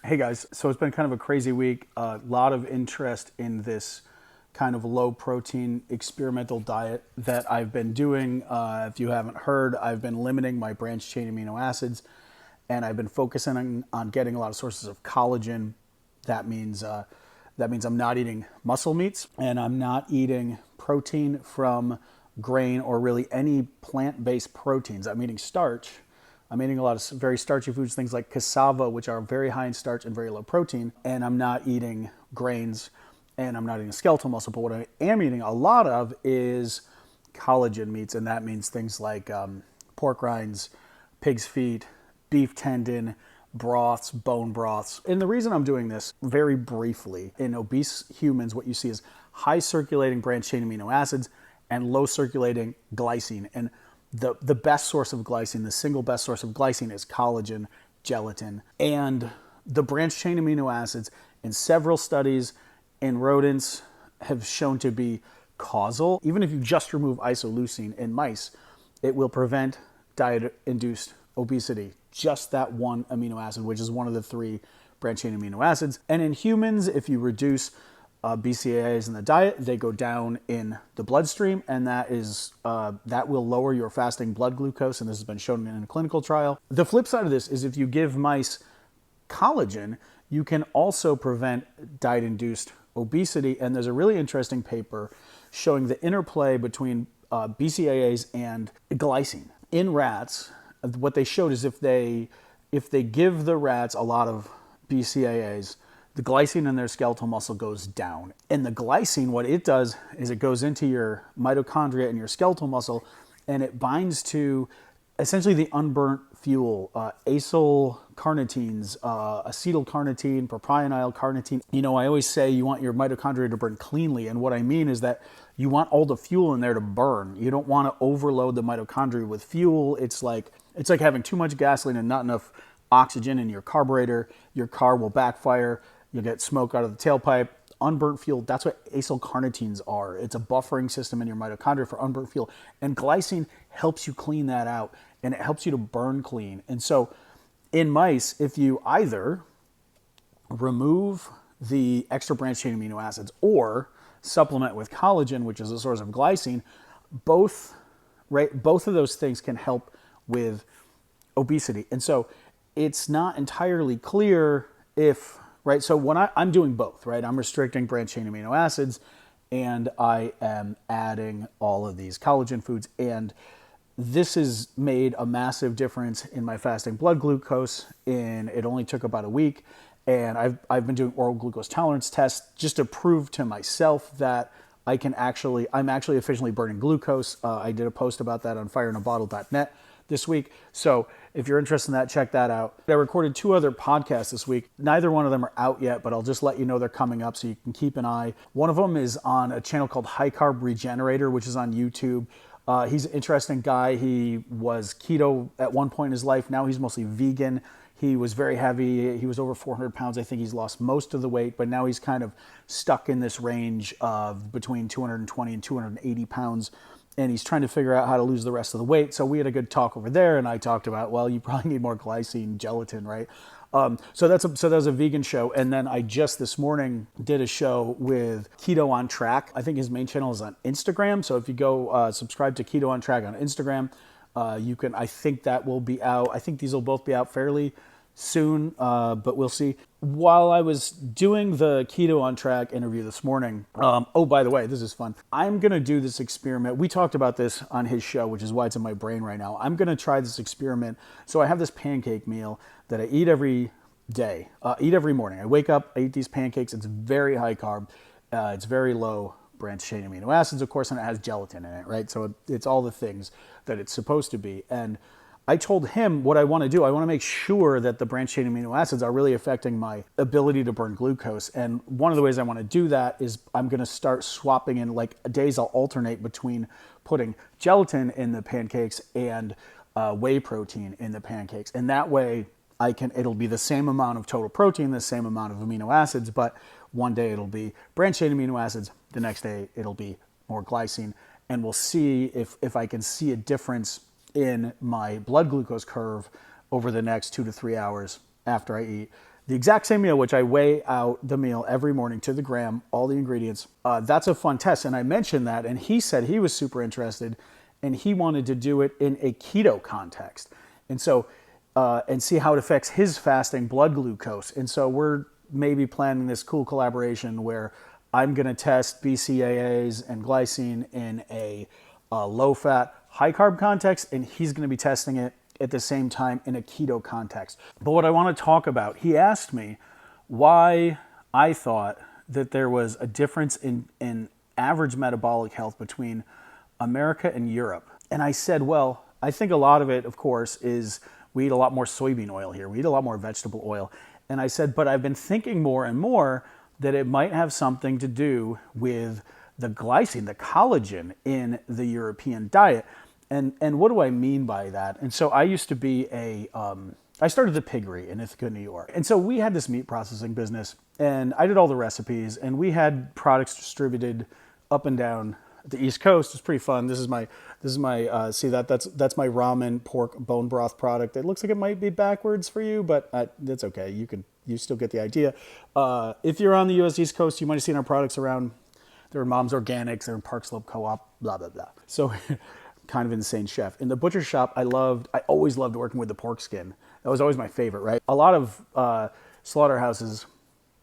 Hey guys, so it's been kind of a crazy week. A lot of interest in this kind of low protein experimental diet that I've been doing. If you haven't heard, I've been limiting my branched chain amino acids and I've been focusing on getting a lot of sources of collagen. That means I'm not eating muscle meats and I'm not eating protein from grain or really any plant-based proteins. I'm eating starch. I'm eating a lot of very starchy foods, things like cassava, which are very high in starch and very low protein. And I'm not eating grains and I'm not eating skeletal muscle. But what I am eating a lot of is collagen meats. And that means things like pork rinds, pig's feet, beef tendon, broths, bone broths. And the reason I'm doing this very briefly, in obese humans, what you see is high circulating branched chain amino acids and low circulating glycine. And the best source of glycine, the single best source of glycine is collagen, gelatin, and the branched chain amino acids in several studies in rodents have shown to be causal. Even if you just remove isoleucine in mice, it will prevent diet-induced obesity. Just that one amino acid, which is one of the three branched chain amino acids. And in humans, if you reduce BCAAs in the diet, they go down in the bloodstream, and that will lower your fasting blood glucose, and this has been shown in a clinical trial. The flip side of this is if you give mice collagen, you can also prevent diet-induced obesity, and there's a really interesting paper showing the interplay between BCAAs and glycine. In rats, what they showed is if they give the rats a lot of BCAAs, the glycine in their skeletal muscle goes down. And the glycine, what it does is it goes into your mitochondria and your skeletal muscle, and it binds to essentially the unburnt fuel, acyl carnitines, acetylcarnitine, propionyl carnitine. You know, I always say you want your mitochondria to burn cleanly, and what I mean is that you want all the fuel in there to burn. You don't want to overload the mitochondria with fuel. It's like having too much gasoline and not enough oxygen in your carburetor. Your car will backfire. You'll get smoke out of the tailpipe. Unburnt fuel, that's what acyl carnitines are. It's a buffering system in your mitochondria for unburnt fuel. And glycine helps you clean that out, and it helps you to burn clean. And so in mice, if you either remove the extra branched chain amino acids or supplement with collagen, which is a source of glycine, both of those things can help with obesity. And so it's not entirely clear if, right? So when I'm doing both, right? I'm restricting branched chain amino acids and I am adding all of these collagen foods. And this has made a massive difference in my fasting blood glucose. It only took about a week. And I've been doing oral glucose tolerance tests just to prove to myself that I'm actually efficiently burning glucose. I did a post about that on fireinaBottle.net this week. So if you're interested in that, check that out. I recorded 2 other podcasts this week. Neither one of them are out yet, but I'll just let you know they're coming up so you can keep an eye. One of them is on a channel called High Carb Regenerator, which is on YouTube. He's an interesting guy. He was keto at one point in his life. Now he's mostly vegan. He was very heavy. He was over 400 pounds. I think he's lost most of the weight, but now he's kind of stuck in this range of between 220 and 280 pounds. And he's trying to figure out how to lose the rest of the weight. So we had a good talk over there, and I talked about, well, you probably need more glycine, gelatin, right? So that was a vegan show. And then I just this morning did a show with Keto on Track. I think his main channel is on Instagram. So if you go subscribe to Keto on Track on Instagram, you can, I think that will be out. I think these will both be out fairly soon, but we'll see. While I was doing the Keto on Track interview this morning, oh, by the way, this is fun. I'm going to do this experiment. We talked about this on his show, which is why it's in my brain right now. I'm going to try this experiment. So I have this pancake meal that I eat every day, eat every morning. I wake up, I eat these pancakes. It's very high carb. It's very low branched chain amino acids, of course, and it has gelatin in it, right? So it's all the things that it's supposed to be. And I told him what I want to do. I want to make sure that the branched chain amino acids are really affecting my ability to burn glucose. And one of the ways I want to do that is I'm going to start swapping in, like, days I'll alternate between putting gelatin in the pancakes and whey protein in the pancakes. And that way it'll be the same amount of total protein, the same amount of amino acids, but one day it'll be branched chain amino acids. The next day it'll be more glycine. And we'll see if I can see a difference in my blood glucose curve over the next 2 to 3 hours after I eat the exact same meal, which I weigh out the meal every morning to the gram, all the ingredients. That's a fun test. And I mentioned that, and he said he was super interested, and he wanted to do it in a keto context. And so, and see how it affects his fasting blood glucose. And so we're maybe planning this cool collaboration where I'm going to test BCAAs and glycine in a low-fat, high-carb context, and he's going to be testing it at the same time in a keto context. But what I want to talk about, he asked me why I thought that there was a difference in average metabolic health between America and Europe. And I said, well, I think a lot of it, of course, is we eat a lot more soybean oil here. We eat a lot more vegetable oil. And I said, but I've been thinking more and more that it might have something to do with the glycine, the collagen in the European diet. And what do I mean by that? And so I used to be I started the piggery in Ithaca, New York. And so we had this meat processing business, and I did all the recipes, and we had products distributed up and down the East Coast. It's pretty fun. This is my see that's my ramen pork bone broth product. It looks like it might be backwards for you, but that's okay. You still get the idea. If you're on the U.S. East Coast, you might have seen our products around. They're in Mom's Organics. They're in Park Slope Co-op. Blah blah blah. So, kind of insane chef. In the butcher shop, I always loved working with the pork skin. That was always my favorite. Right. A lot of slaughterhouses,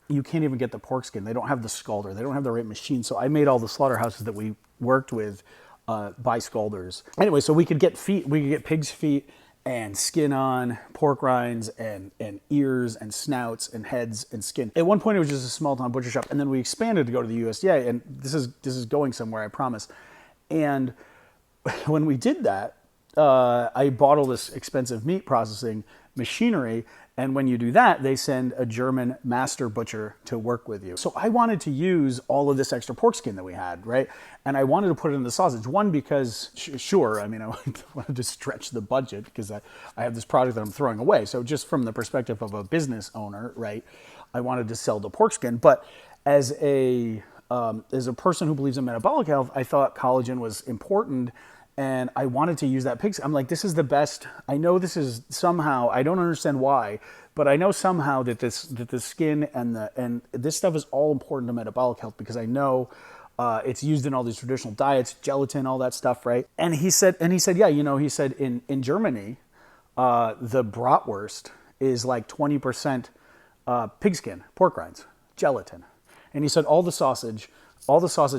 you can't even get the pork skin. They don't have the scalder. They don't have the right machine. So I made all the slaughterhouses that we worked with by scalders. Anyway, so we could get pig's feet and skin on, pork rinds and ears and snouts and heads and skin. At one point, it was just a small town butcher shop, and then we expanded to go to the USDA. And this is going somewhere, I promise. And when we did that, I bought all this expensive meat processing machinery. And when you do that, they send a German master butcher to work with you. So I wanted to use all of this extra pork skin that we had, right? And I wanted to put it in the sausage. One, because sure, I mean, I wanted to stretch the budget because I have this product that I'm throwing away. So just from the perspective of a business owner, right, I wanted to sell the pork skin. But as a person who believes in metabolic health, I thought collagen was important. And I wanted to use that pig skin. I'm like, this is the best. I know this is somehow, I don't understand why, but I know somehow that the skin and this stuff is all important to metabolic health because I know it's used in all these traditional diets, gelatin, all that stuff, right? And he said, yeah, he said in Germany, the bratwurst is like 20% pigskin, pork rinds, gelatin. And he said all the sausage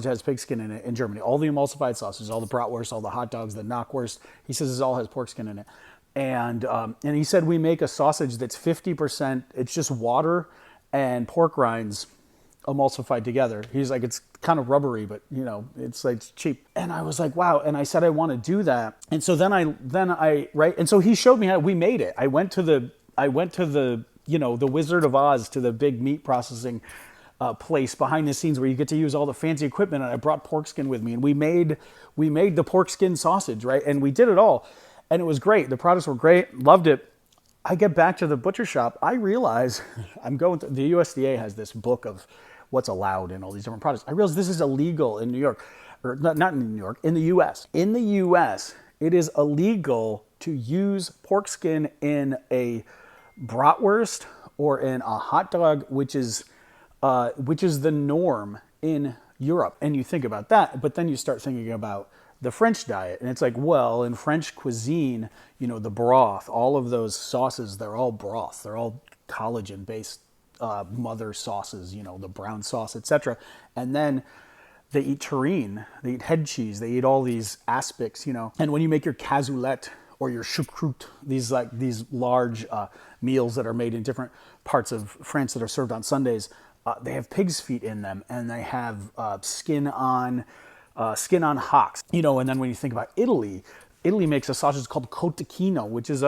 has pig skin in it in Germany. All the emulsified sausages, all the bratwurst, all the hot dogs, the knockwurst. He says it all has pork skin in it. And he said we make a sausage that's 50%. It's just water and pork rinds emulsified together. He's like, it's kind of rubbery, but it's like cheap. And I was like, wow. And I said I want to do that. And so then I right. And so he showed me how we made it. I went to the the Wizard of Oz, to the big meat processing place behind the scenes where you get to use all the fancy equipment, and I brought pork skin with me, and we made the pork skin sausage, right? And we did it all, and it was great. The products were great, loved it. I get back to the butcher shop, I realize the USDA has this book of what's allowed in all these different products. I realize this is illegal in New York, or not in New York, in the US. In the US, it is illegal to use pork skin in a bratwurst or in a hot dog, which is the norm in Europe. And you think about that, but then you start thinking about the French diet. And it's like, well, in French cuisine, the broth, all of those sauces, they're all broth. They're all collagen-based mother sauces, the brown sauce, etc. And then they eat terrine, they eat head cheese, they eat all these aspics, And when you make your cassoulet or your choucroute, these large meals that are made in different parts of France that are served on Sundays, they have pig's feet in them, and they have skin on hocks. And then when you think about Italy makes a sausage called cotechino, which is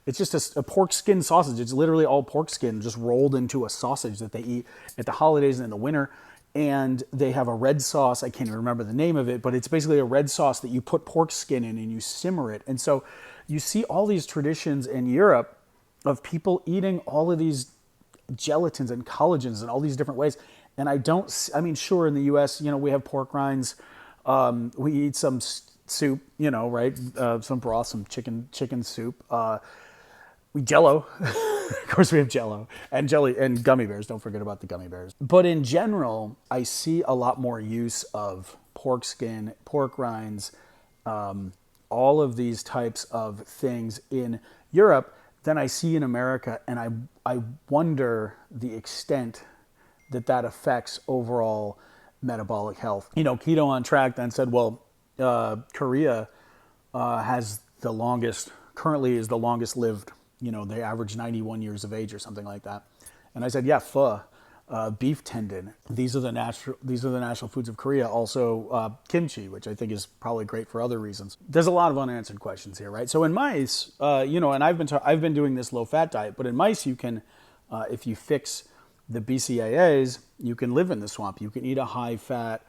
it's just a pork skin sausage. It's literally all pork skin just rolled into a sausage that they eat at the holidays and in the winter. And they have a red sauce. I can't even remember the name of it, but it's basically a red sauce that you put pork skin in and you simmer it. And so you see all these traditions in Europe of people eating all of these gelatins and collagens and all these different ways. And sure, in the US, we have pork rinds. We eat some soup, right? Some broth, some chicken soup. We Jello. Of course, we have Jello and jelly and gummy bears. Don't forget about the gummy bears. But in general, I see a lot more use of pork skin, pork rinds, all of these types of things in Europe than I see in America. And I wonder the extent that that affects overall metabolic health. You know, Keto on Track then said, well, Korea has the longest, currently is the longest lived, you know, they average 91 years of age or something like that. And I said, yeah, pho, beef tendon. These are the national foods of Korea. Also kimchi, which I think is probably great for other reasons. There's a lot of unanswered questions here, right? So in mice, you know, and I've been doing this low fat diet, but in mice you can, if you fix the BCAAs, you can live in the swamp. You can eat a high fat,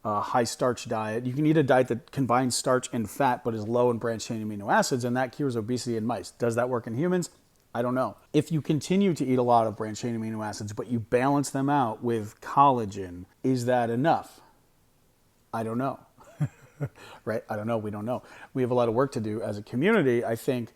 high starch diet. You can eat a diet that combines starch and fat but is low in branched chain amino acids, and that cures obesity in mice. Does that work in humans? I don't know. If you continue to eat a lot of branched chain amino acids but you balance them out with collagen, is that enough? I don't know. Right? I don't know. We don't know. We have a lot of work to do as a community, I think,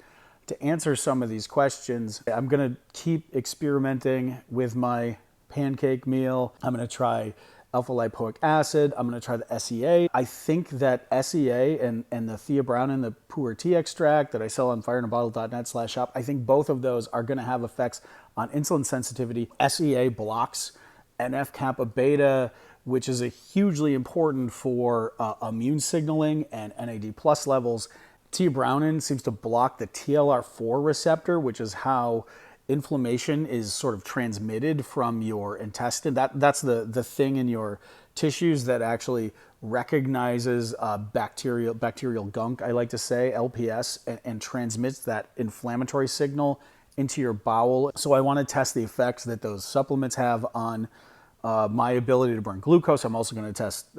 to answer some of these questions. I'm going to keep experimenting with my pancake meal. I'm going to try alpha lipoic acid. I'm going to try the SEA. I think that SEA and the theobromine, the pu'er tea extract that I sell on fireinaBottle.net/shop, I think both of those are going to have effects on insulin sensitivity. SEA blocks NF-kappa beta, which is a hugely important for immune signaling and NAD plus levels. Theobromine seems to block the TLR4 receptor, which is how inflammation is sort of transmitted from your intestine. That's the thing in your tissues that actually recognizes bacterial gunk, I like to say, LPS, and transmits that inflammatory signal into your bowel. So I want to test the effects that those supplements have on my ability to burn glucose. I'm also going to test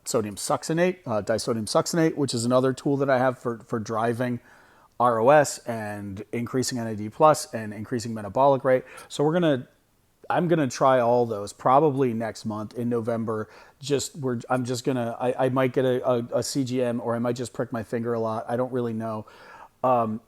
sodium succinate, disodium succinate, which is another tool that I have for driving ROS and increasing NAD plus and increasing metabolic rate. So I'm gonna try all those probably next month in November. I might get a CGM, or I might just prick my finger a lot. I don't really know. But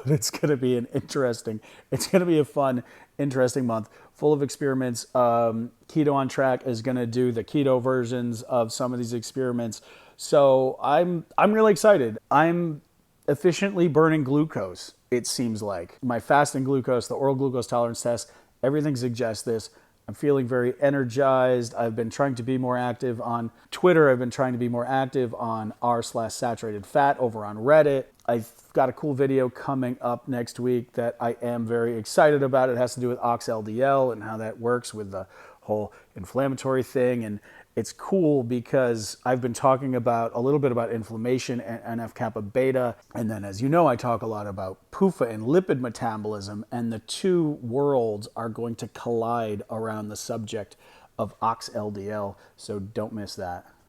it's going to be it's going to be a fun, interesting month full of experiments. Keto on Track is going to do the keto versions of some of these experiments. So I'm really excited. I'm efficiently burning glucose, it seems like. My fasting glucose, the oral glucose tolerance test, everything suggests this. I'm feeling very energized. I've been trying to be more active on Twitter. I've been trying to be more active on r/saturated fat over on Reddit. I've got a cool video coming up next week that I am very excited about. It has to do with ox-LDL and how that works with the whole inflammatory thing. And it's cool because I've been talking a little bit about inflammation and NF-kappa beta. And then, as you know, I talk a lot about PUFA and lipid metabolism. And the two worlds are going to collide around the subject of ox-LDL. So don't miss that.